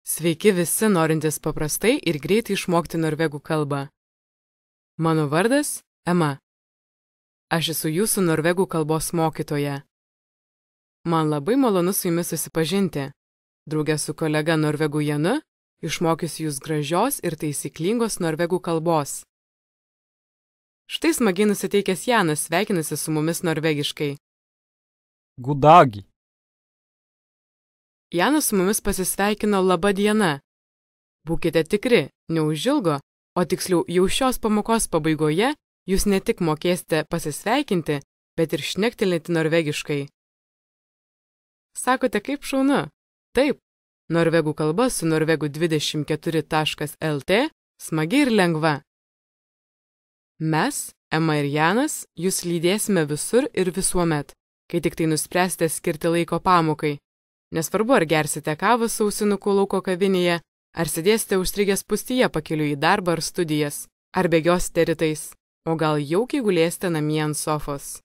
Sveiki visi norintys paprastai ir greitai išmokti norvegų kalbą. Mano vardas Ema. Aš esu jūsų norvegų kalbos mokytoja. Man labai malonu su jumis susipažinti. Drauge su kolega norvegų Janu išmokysiu jūs gražios ir taisyklingos norvegų kalbos. Štai smagiai nusiteikęs Janas sveikinasi su mumis norvegiškai. God dag. Janas su mumis pasisveikino laba diena. Būkite tikri, neužilgo, o tiksliau jau šios pamokos pabaigoje jūs ne tik mokėsite pasisveikinti, bet ir šnektelėti norvegiškai. Sakote, kaip šaunu? Taip, norvegų kalba su norvegų24.lt smagi ir lengva. Mes, Ema ir Janas, jūs lydėsime visur ir visuomet, kai tik tai nuspręsite skirti laiko pamokai. Nesvarbu, ar gersite kavą su ausinukų lauko kavinėje, ar sėdėsite užstrigę spūstyje pakeliui į darbą ar studijas, ar bėgiosite rytais, o gal jaukiai gulėsite namie ant sofos.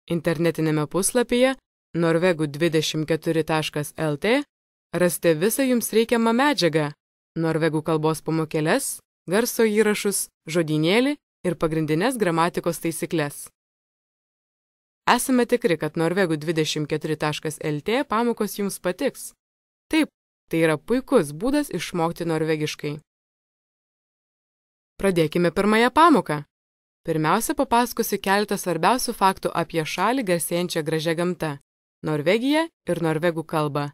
Internetinėme puslapyje norvegų24.lt rasite visą jums reikiamą medžiagą, norvegų kalbos pamokėles, garso įrašus, žodynėlį ir pagrindinės gramatikos taisyklės. Esame tikri, kad norvegų24.lt pamokos jums patiks. Taip, tai yra puikus būdas išmokti norvegiškai. Pradėkime pirmąją pamoką. Pirmiausia, papasakosiu keletą svarbiausių faktų apie šalį garsėjančią gražią gamtą – Norvegiją ir norvegų kalbą.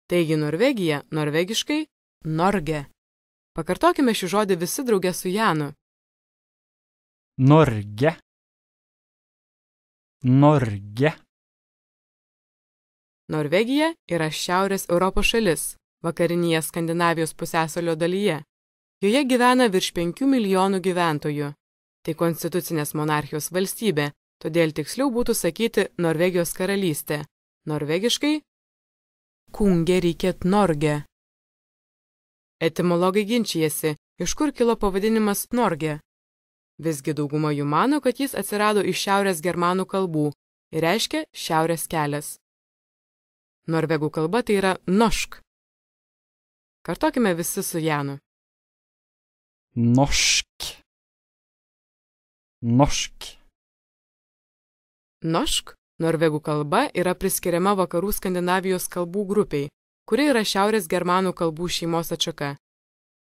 Taigi Norvegija, norvegiškai – Norge. Pakartokime šį žodį visi drauge su Janu. Norge. Norge. Norvegija yra Šiaurės Europos šalis, vakarinėje Skandinavijos pusiasalio dalyje. Joje gyvena virš 5 milijonų gyventojų. Tai konstitucinės monarchijos valstybė, todėl tiksliau būtų sakyti Norvegijos karalystė. Norvegiškai Kungeriket Norge. Etimologai ginčijasi, iš kur kilo pavadinimas Norge. Visgi dauguma jų mano, kad jis atsirado iš šiaurės germanų kalbų ir reiškia šiaurės kelias. Norvegų kalba tai yra norsk. Kartokime visi su Janu. Norsk. Norsk. Norsk, norvegų kalba, yra priskiriama vakarų Skandinavijos kalbų grupiai, kuri yra šiaurės germanų kalbų šeimos atšaka.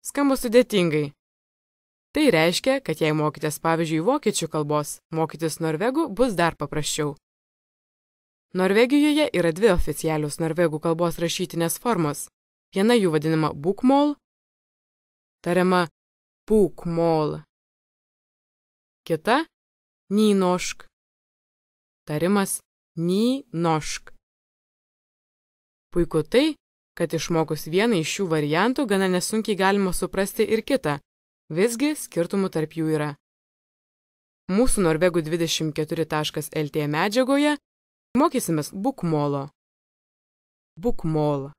Skamba sudėtingai. Tai reiškia, kad jei mokytės pavyzdžiui vokiečių kalbos, mokytis norvegų bus dar paprasčiau. Norvegijoje yra dvi oficialios norvegų kalbos rašytinės formos. Viena jų vadinama bokmål, tariama bokmål. Kita nynorsk, tarimas nynorsk. Puiku tai, kad išmokus vieną iš šių variantų gana nesunkiai galima suprasti ir kitą. Visgi skirtumų tarp jų yra. Mūsų norvegų24.lt medžiagoje mokysimės bokmålo. Bokmål.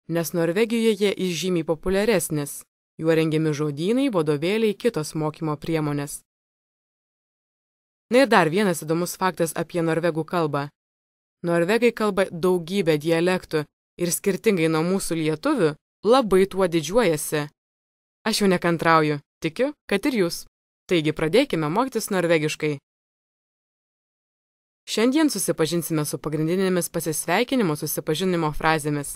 Nes Norvegijoje jis žymiai populiaresnis. Juo rengiami žodynai, vadovėliai, kitos mokymo priemonės. Na ir dar vienas įdomus faktas apie norvegų kalbą. Norvegai kalba daugybę dialektų ir skirtingai nuo mūsų lietuvių labai tuo didžiuojasi. Aš jau nekantrauju, tikiu, kad ir jūs. Taigi pradėkime mokytis norvegiškai. Šiandien susipažinsime su pagrindinėmis pasisveikinimo susipažinimo frazėmis.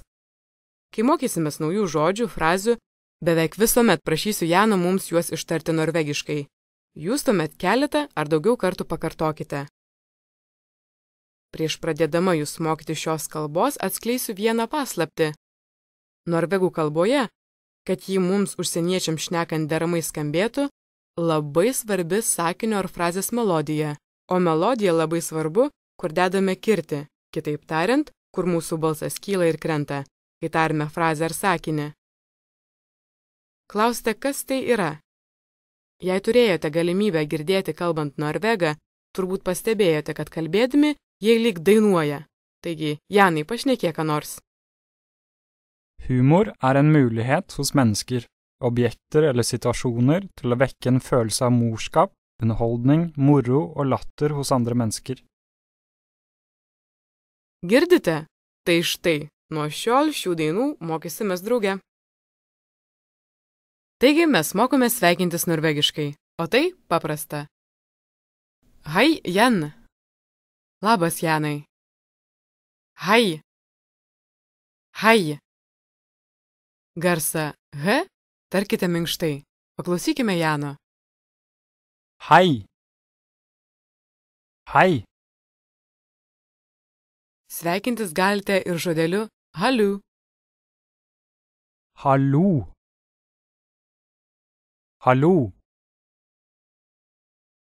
Kai mokysimės naujų žodžių, frazių, beveik visuomet prašysiu Jano mums juos ištarti norvegiškai. Jūs tuomet keletą ar daugiau kartų pakartokite. Prieš pradėdama jūs mokyti šios kalbos atskleisiu vieną paslaptį. Norvegų kalboje, kad jį mums užsieniečiams šnekant deramai skambėtų, labai svarbi sakinio ar frazės melodija, o melodija labai svarbu, kur dedame kirtį, kitaip tariant, kur mūsų balsas kyla ir krenta, kai tarime frazę ar sakinį. Klausite, kas tai yra? Jei turėjote galimybę girdėti kalbant norvegą, turbūt pastebėjote, kad kalbėdami jie lyg dainuoja. Taigi, Janai, pašnekėk ką nors. Humor en mulighet hos mennesker, objekter eller situasjoner til å vekke en følelse av morskap, underholdning, moro og latter hos andre mennesker. Girdite? Tai štai, Nuo šiol šių dainų mokysimės drauge. Taigi mes mokome sveikintis norvegiškai, o tai paprasta. Hei, Jan. Labas, Janai. Hei. Hei. Garsą H tarkite minkštai. Paklausykime Jano. Hei. Hei. Sveikintis galite ir žodeliu haliu. Hallo. Hallo.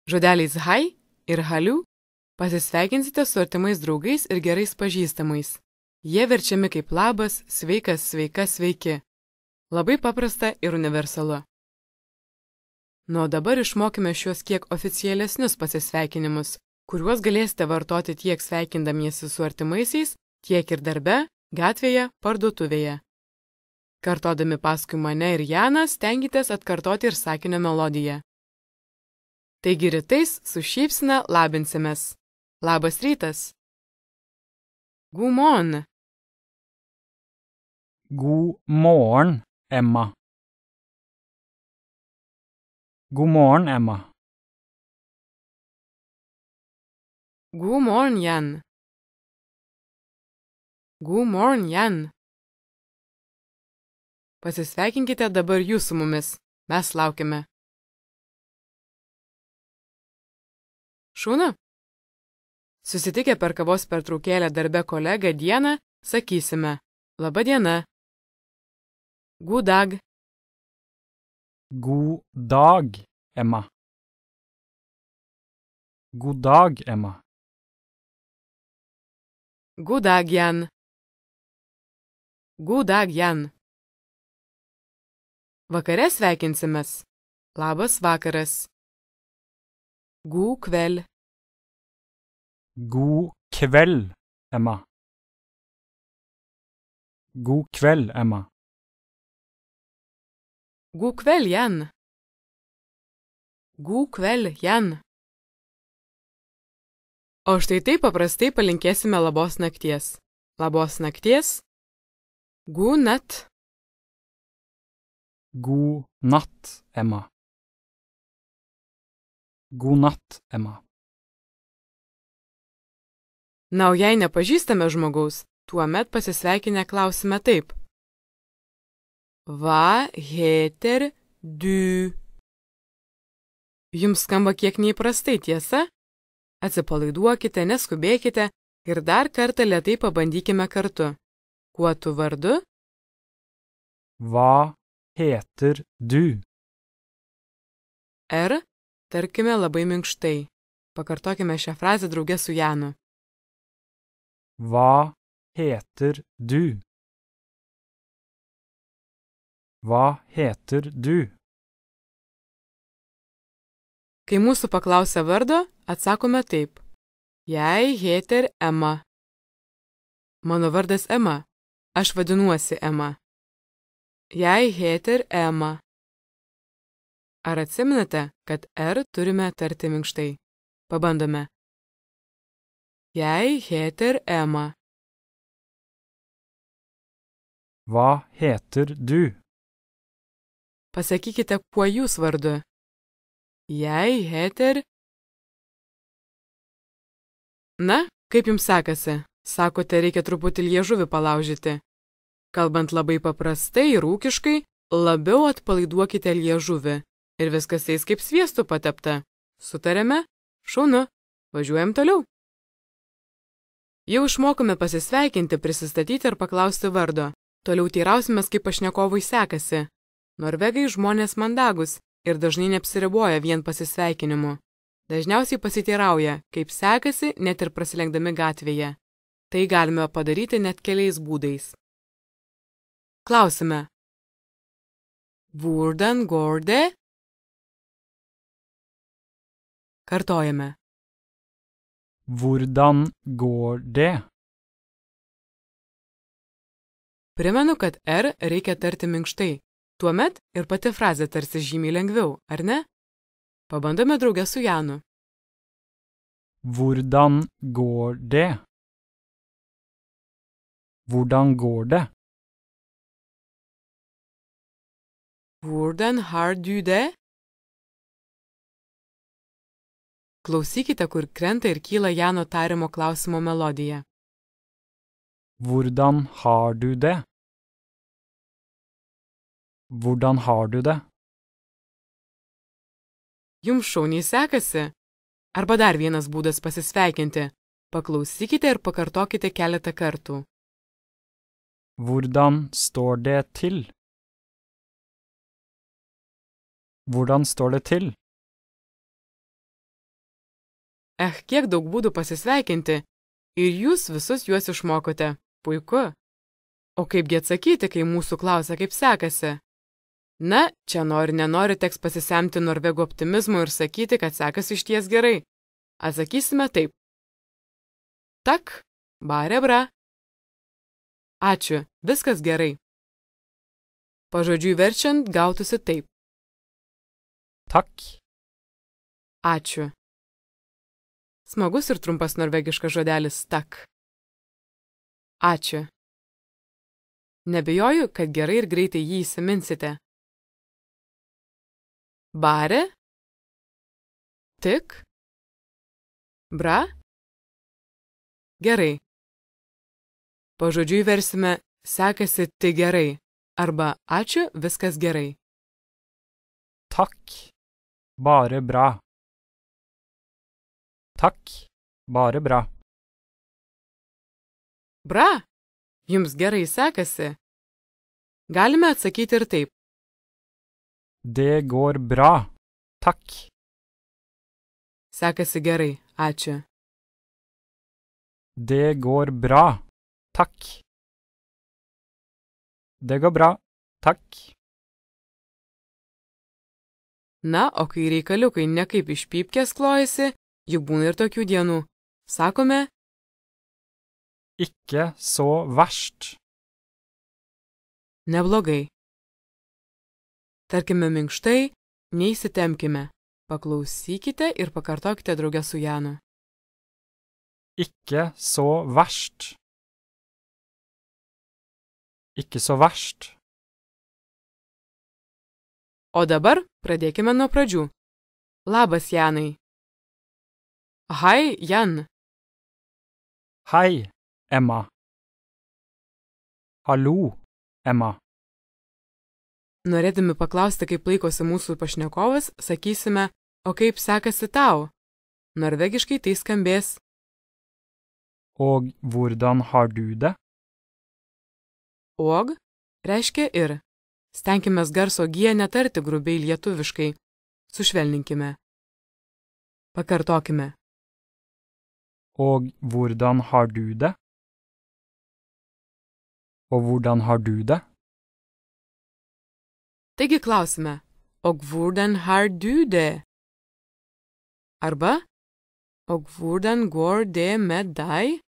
Žodeliais hai ir haliu pasisveikinsite su artimais draugais ir gerais pažįstamais. Jie verčiami kaip labas, sveikas, sveika, sveiki. Labai paprasta ir universalu. Nuo dabar išmokime šios kiek oficialesnius pasisveikinimus, kuriuos galėsite vartoti tiek sveikindamiesi su artimaisiais, tiek ir darbe, gatvėje, parduotuvėje. Kartodami paskui mane ir Janą stenkitės atkartoti ir sakinio melodiją. Taigi rytais su šypsena labinsimės. Labas rytas. God morgen. God morgen, Emma. God morgen, Emma. God morgen, Jan. God morgen, Jan. Pasisveikinkite dabar jūs su mumis. Mes laukiame. Šūna. Susitikę per kavos pertraukėlę darbe kolegą dieną, sakysime: Labą dieną. God dag. God dag, Emma. God dag, Emma. God dag, Jan. God dag, Jan. Vakare sveikinsimės. Labas vakaras. God kveld. God kveld, Emma. God kveld, Emma. God kveld, Jan. God kveld, Jan. O štai taip paprastai palinkėsime labos nakties. Labos nakties. God natt. God natt, Emma. God natt, Emma. Na, o jei nepažįstame žmogaus, tuomet pasisveikinę klausime taip. Hva heter du? Jums skamba kiek neįprastai, tiesa? Atsipalaiduokite, neskubėkite ir dar kartą lėtai pabandykime kartu. Kuo tu vardu? Hva heter du? R tarkime labai minkštai. Pakartokime šią frazę drauge su Janu. Hva heter du? Hva heter du? Kai mūsų paklausia vardo, atsakome taip. Jei heter Emma. Mano vardas Emma. Aš vadinuosi Emma. Jei heter Emma. Ar atsimenate, kad R turime tarti minkštai? Pabandome. Jei heter Emma. Hva heter du? Pasakykite, kuo jūs vardu. Jei heter. Na, kaip jums sekasi? Sakote, reikia truputį liežuvį palaužyti. Kalbant labai paprastai ir ūkiškai, labiau atpalaiduokite liežuvį. Ir viskas eis kaip sviestu patepta. Sutarėme? Šaunu. Važiuojam toliau. Jau išmokome pasisveikinti, prisistatyti ir paklausti vardo. Toliau teirausimės, kaip pašnekovui sekasi. Norvegai žmonės mandagus ir dažnai neapsiriboja vien pasisveikinimu. Dažniausiai pasiteirauja, kaip sekasi, net ir prasilenkdami gatvėje. Tai galime padaryti net keliais būdais. Klausime. Hvordan går det? Kartojame. Hvordan går det? Primenu, kad R reikia tarti minkštai. Tuomet ir pati frazė tarsi žymiai lengviau, ar ne? Pabandome drauge su Janu. Hvordan går det? Hvordan går det? Hvordan har du det? Klausykite, kur krenta ir kyla Jano tariamo klausimo melodija. Hvordan har du det? Hvordan har du det? Jums šauniai sekasi? Arba dar vienas būdas pasisveikinti. Paklausykite ir pakartokite keletą kartų. Hvordan står det til? Hvordan står det til? Kiek daug būdų pasisveikinti. Ir jūs visus juos išmokote. Puiku. O kaipgi atsakyti, kai mūsų klausia, kaip sekasi? Na, čia nenori teks pasisemti norvegų optimizmo ir sakyti, kad sekasi išties gerai. Atsakysime taip. Tak, bare bra. Ačiū, viskas gerai. Pažodžiui verčiant gautųsi taip. Takk. Ačiū. Smagus ir trumpas norvegiškas žodelis tak. Ačiū. Nebejoju, kad gerai ir greitai jį įsiminsite. Bare. Tik. Bra. Gerai. Pažodžiui versime sekasi tik gerai arba ačiū, viskas gerai. Takk. Bare bra. Takk. Bare bra. Bra. Jums gerai sekasi. Galime atsakyti ir taip. Det går bra. Takk. Sekasi gerai, ačiū. Det går bra. Takk. Det går bra. Takk. Na, o kai reikaliukai nekaip iš pypkės klojasi, juk būna ir tokių dienų. Sakome, Ikke så verst. neblogai. Tarkime minkštai, neįsitempkime. Paklausykite ir pakartokite drauge su Janu. Ikke så verst. Ikke så verst. O dabar pradėkime nuo pradžių. Labas, Janai. Hai, Jan. Hei, Emma. Hallo, Emma. Norėdami paklausti, kaip laikosi mūsų pašnekovas, sakysime, o kaip sekasi tau? Norvegiškai tai skambės. Og hvordan har du det? Og reiškia ir. Stenkimės garso G netarti grubiai lietuviškai. Sušvelninkime. Pakartokime. Og hvordan har du det? Og hvordan har du det? Taigi klausime, og hvordan har du det? Arba, og hvordan går det med deg?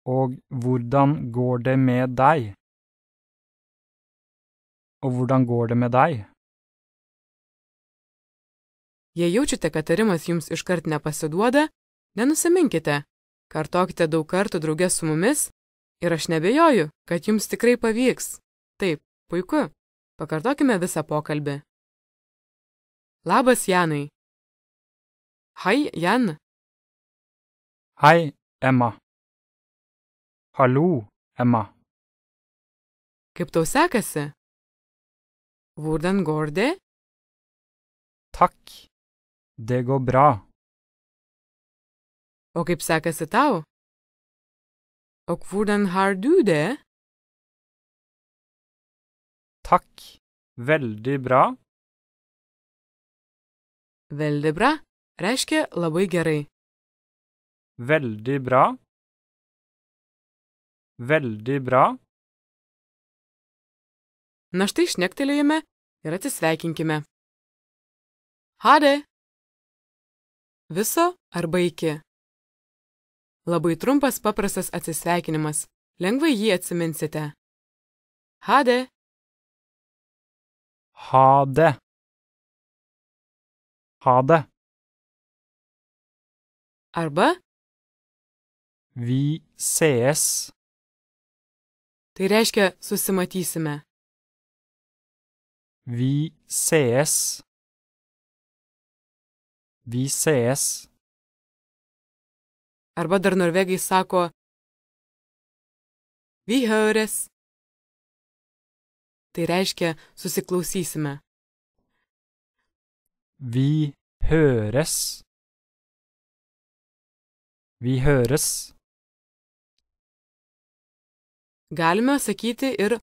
Og hvordan går det med deg? Og hvordan går det med deg? Jei jaučiate, kad tarimas jums iškart nepasiduoda, nenusiminkite. Kartokite daug kartų drauge su mumis ir aš nebejoju, kad jums tikrai pavyks. Taip, puiku. Pakartokime visą pokalbį. Labas, Janai. Hai, Jan. Hei, Emma. Hallo, Emma. Kaip tau sekasi? Hvordan går det? Takk. Det går bra. O kaip sekasi tau? Og hvordan har du det? Takk. Veldig bra. Veldig bra reiškia labai gerai. Veldig bra. Veldig bra. Na štai šnektelėjome ir atsisveikinkime. Hade. Viso arba iki. Labai trumpas paprastas atsisveikinimas. Lengvai jį atsiminsite. Hade. Ha det. Ha det. Arba Vi ses. Tai reiškia susimatysime. Vi ses. Vi ses. Arba dar norvegai sako vi høres. Tai reiškia susiklausysime. Vi høres. Vi høres. Galime sakyti ir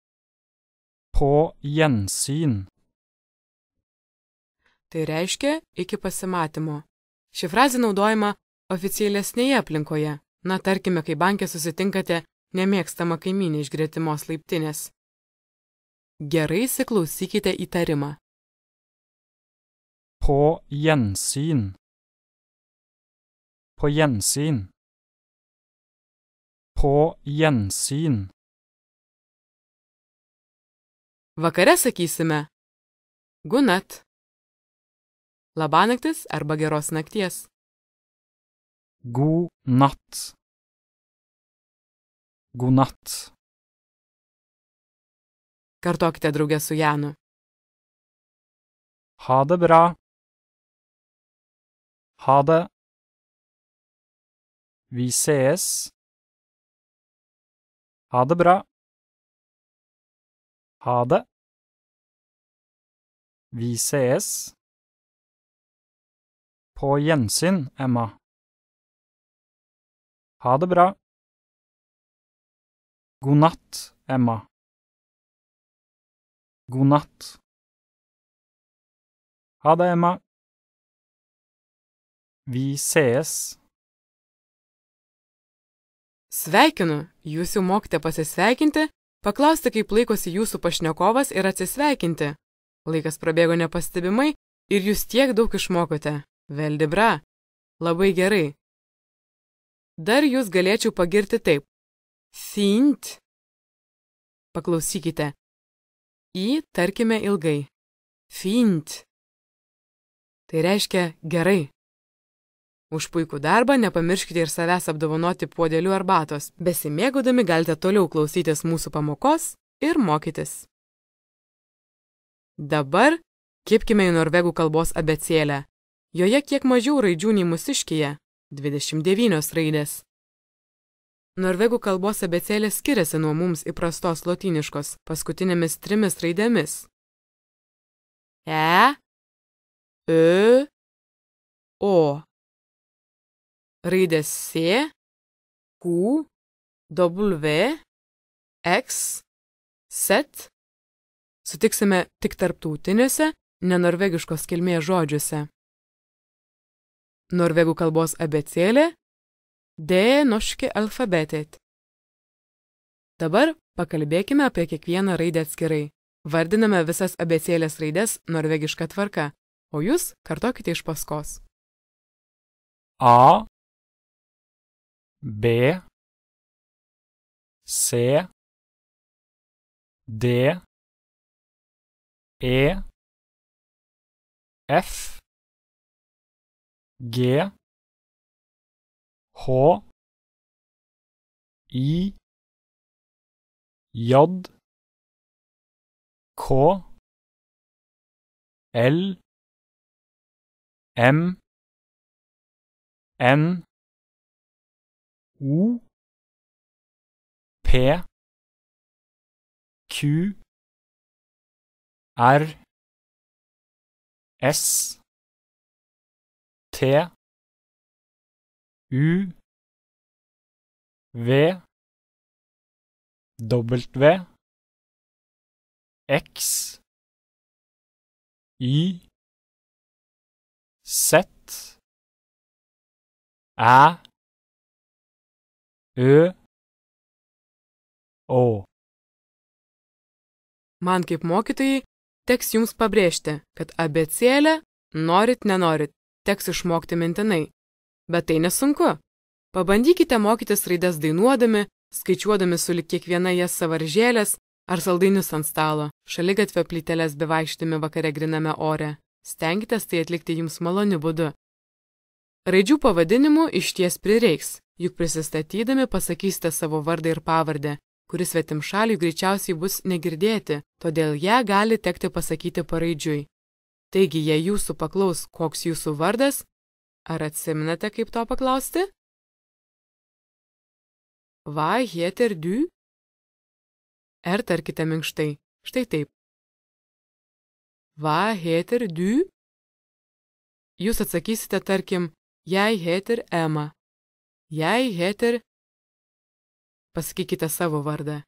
På gjensyn. tai reiškia iki pasimatymo. Ši frazė naudojama oficialesnėje aplinkoje. Na, tarkime, kai banke susitinkate nemėgstamą kaimynę iš gretimos laiptinės. Gerai įsiklausykite į tarimą. På gjensyn. På gjensyn. På gjensyn. Vakare sakysime gunat. Labanaktis arba geros nakties. God natt. God natt. Kartokite drauge su Janu. Ha det bra. Ha det. Vi ses. Ha det bra. Ha det. Vi ses. På gjensyn, Emma. Ha det bra. God natt, Emma. God natt. Ha det, Emma. Vi ses. Sveikinu, jūs jau mokite pasisveikinti, paklausti, kaip laikosi jūsų pašnekovas ir atsisveikinti. Laikas prabėgo nepastebimai ir jūs tiek daug išmokote. Veldi bra. Labai gerai. Dar jūs galėčiau pagirti taip. Fint. Paklausykite. Į tarkime ilgai. Fint. Tai reiškia gerai. Už puikų darbą nepamirškite ir savęs apdovanoti puodeliu arbatos. Besimėgaudami galite toliau klausytis mūsų pamokos ir mokytis. Dabar kibkime į norvegų kalbos abėcėlę. Joje kiek mažiau raidžių nei mūsiškyje – 29 raidės. Norvegų kalbos abėcėlė skiriasi nuo mums įprastos lotyniškos paskutinėmis 3 raidėmis. E, Ö, O. Raidės C, Q, W, X, Z sutiksime tik tarptautiniuose, nenorvegiškos kilmės žodžiuose. Norvegų kalbos abėcėlė Det norske alfabetet. Dabar pakalbėkime apie kiekvieną raidę atskirai. Vardiname visas abėcėlės raides norvegiška tvarka, o jūs kartokite iš paskos. A, B, C, D, E, F, G, H, I, J, K, L, M, N, O, P, Q, R, S, T, U, V, W, X, Y, Z, Æ, Ø, O. Man kaip mokytojai teks jums pabrėžti, kad abėcėlę norit nenorit, teks išmokti mintinai. Bet tai nesunku. Pabandykite mokytis raides dainuodami, skaičiuodami sulig kiekviena jas savaržėlės ar saldainius ant stalo, šaligatvio plyteles bevaikštimi vakare griname ore. Stenkitės tai atlikti jums maloniu būdu. Raidžių pavadinimų išties prireiks, juk prisistatydami pasakysite savo vardą ir pavardę, kuris svetimšaliui greičiausiai bus negirdėti, todėl ją gali tekti pasakyti paraidžiui. Taigi, jei jūsų paklaus, koks jūsų vardas, ar atsimenate, kaip to paklausti? Vad heter du? Ir tarkite minkštai, štai taip. Vad heter du? Jūs atsakysite, tarkim, jeg heter Emma. Jeg heter... Pasakykite savo vardą.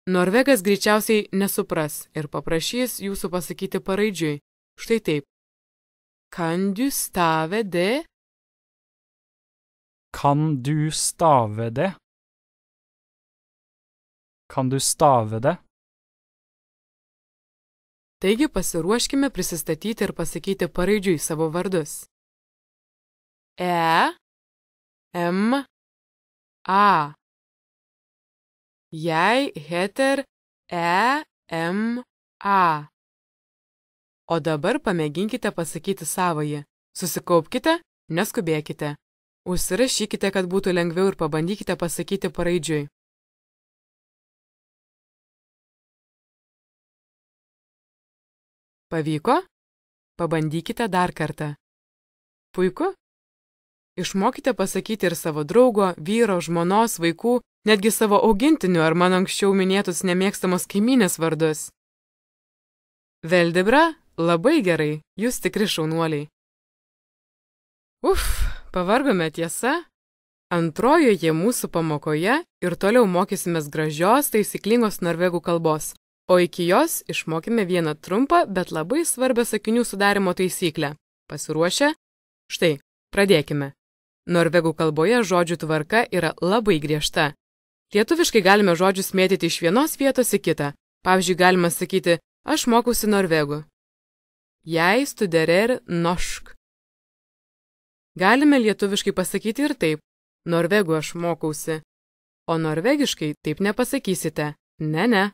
Norvegas greičiausiai nesupras ir paprašys jūsų pasakyti paraidžiui. Štai taip. Kan du stave det? Kan du stave det? Kan du stave det? Taigi pasiruoškime prisistatyti ir pasakyti paraidžiui savo vardus. M, A. Jeg heter M, A. O dabar pamėginkite pasakyti savąjį. Susikaupkite, neskubėkite. Užsirašykite, kad būtų lengviau ir pabandykite pasakyti paraidžiui. Pavyko? Pabandykite dar kartą. Puiku? Išmokite pasakyti ir savo draugo, vyro, žmonos, vaikų, netgi savo augintinių ar mano anksčiau minėtus nemėgstamos kaimynės vardus. Veldibra, labai gerai, jūs tikri šaunuoliai. Pavargome, tiesa? Antrojoje mūsų pamokoje ir toliau mokysimės gražios, taisyklingos norvegų kalbos, o iki jos išmokime vieną trumpą, bet labai svarbią sakinių sudarimo taisyklę. Pasiruošę? Štai, pradėkime. Norvegų kalboje žodžių tvarka yra labai griežta. Lietuviškai galime žodžius mėtyti iš vienos vietos į kitą. Pavyzdžiui, galima sakyti, aš mokausi norvegų. Jeg studerer norsk. Galime lietuviškai pasakyti ir taip, norvegų aš mokausi. O norvegiškai taip nepasakysite. Ne.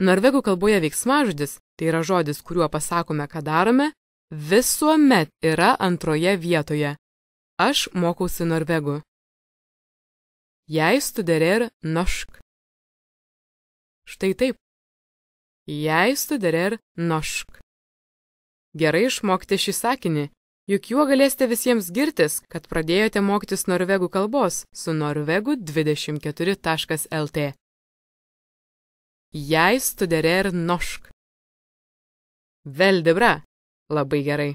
Norvegų kalboje veiksmažodis, tai yra žodis, kuriuo pasakome, ką darome, visuomet yra antroje vietoje. Aš mokausi norvegų. Jeg studerer norsk. Štai taip. Jeg studerer norsk. Gerai išmokti šį sakinį, juk juo galėsite visiems girtis, kad pradėjote mokytis norvegų kalbos su norvegu24.lt. Jeg studerer norsk. Veldig bra. Labai gerai.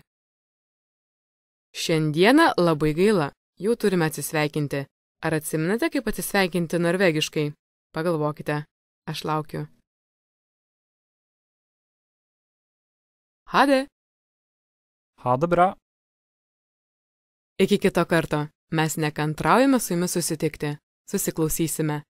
Šiandieną labai gaila, jau turime atsisveikinti. Ar atsimenate, kaip atsisveikinti norvegiškai? Pagalvokite, aš laukiu. Hade. Ha det bra. Iki kito karto. Mes nekantraujame su jumis susitikti. Susiklausysime.